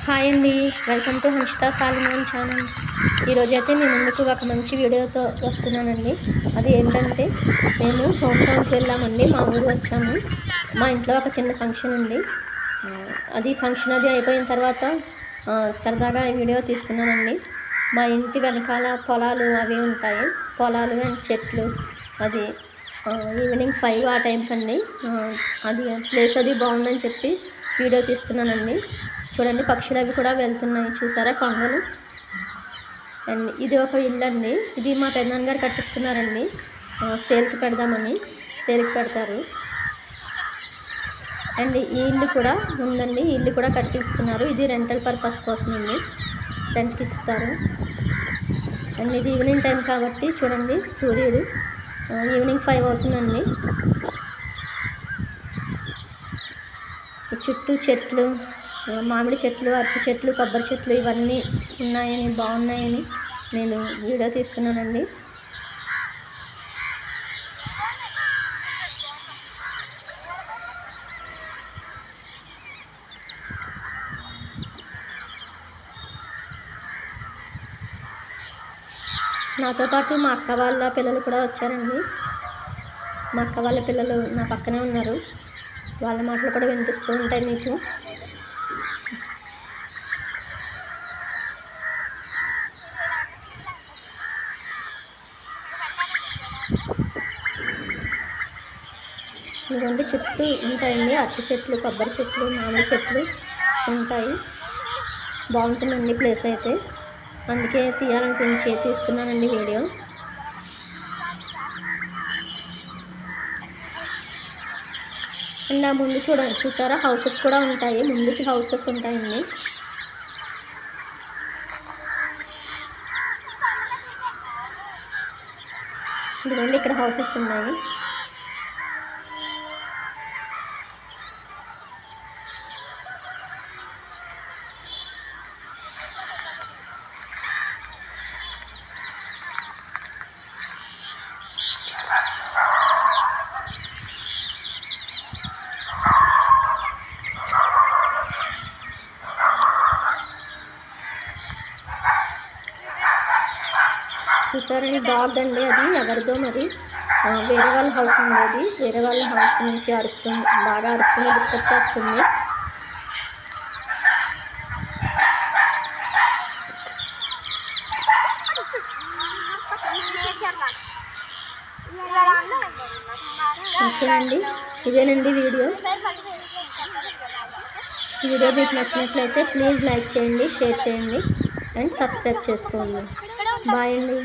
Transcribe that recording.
Hi అండి, welcome to Hanshitha సాలిమాన్ channel. ఈరోజైతే మీ ముందుకు ఒక మంచి వీడియోతో వస్తున్నానండి. అది ఏంటంటే మేము హోమ్ టౌన్కి వెళ్ళామండి. మా ఊరు వచ్చాము. మా ఇంట్లో ఒక చిన్న ఫంక్షన్ ఉంది. అది ఫంక్షన్ అయిపోయిన తర్వాత సరదాగా ఈ వీడియో తీస్తున్నానండి. మా ఇంటి వెనకాల పొలాలు అవి ఉంటాయి. పొలాలు అండ్ చెట్లు. అది ఈవినింగ్ 5 ఆ టైంకి అండి. అది ప్లేస్ అది బాగుందని చెప్పి వీడియో తీస్తున్నానండి. చూడండి, పక్షులు అవి కూడా వెళ్తున్నాయి, చూసారా కొంగలు. అండ్ ఇది ఒక ఇల్లు అండి. ఇది మా పెద్దనాన్నగారు కట్టిస్తున్నారండి. సేల్కి పెడదామని, సేల్కి పెడతారు. అండ్ ఈ ఇల్లు కూడా ఉందండి. ఈ ఇల్లు కూడా కట్టిస్తున్నారు. ఇది రెంటల్ పర్పస్ కోసం అండి, రెంట్కి ఇస్తారు. అండ్ ఇది ఈవినింగ్ టైం కాబట్టి చూడండి, సూర్యుడు ఈవినింగ్ 5 అవుతుందండి. చుట్టూ చెట్లు, మామిడి చెట్లు, అరటి చెట్లు, కొబ్బరి చెట్లు ఇవన్నీ ఉన్నాయని, బాగున్నాయని నేను వీడియో తీస్తున్నానండి. నాతో పాటు మా అక్క వాళ్ళ పిల్లలు కూడా వచ్చారండి. మా అక్క వాళ్ళ పిల్లలు నా పక్కనే ఉన్నారు. వాళ్ళ మాటలు కూడా వినిపిస్తూ ఉంటాయి మీకు. ఇదిగోండి, చుట్టూ ఉంటాయండి అరటి చెట్లు, కొబ్బరి చెట్లు, మామిడి చెట్లు ఉంటాయి. బాగుంటుందండి ప్లేస్ అయితే. అందుకే తీయాలనిపించి తీస్తున్నానండి వీడియో. అండ్ ఆ ముందు చూసారా, హౌసెస్ కూడా ఉంటాయి. ముందుకి హౌసెస్ ఉంటాయండి. ఇదిగోండి, ఇక్కడ హౌసెస్ ఉన్నాయి. చూసారండి, డాగ్ అండి. అది ఎవరిదో మరి, వేరే వాళ్ళ హౌస్ ఉండేది. వేరే వాళ్ళ హౌస్ నుంచి అరుస్తుంది, బాగా అరుస్తుంది, డిస్టర్బ్ చేస్తుంది. ఓకే అండి, ఇదేనండి వీడియో. వీడియో మీకు నచ్చినట్లయితే ప్లీజ్ లైక్ చేయండి, షేర్ చేయండి అండ్ సబ్స్క్రైబ్ చేసుకోండి. బాయ్ అండి.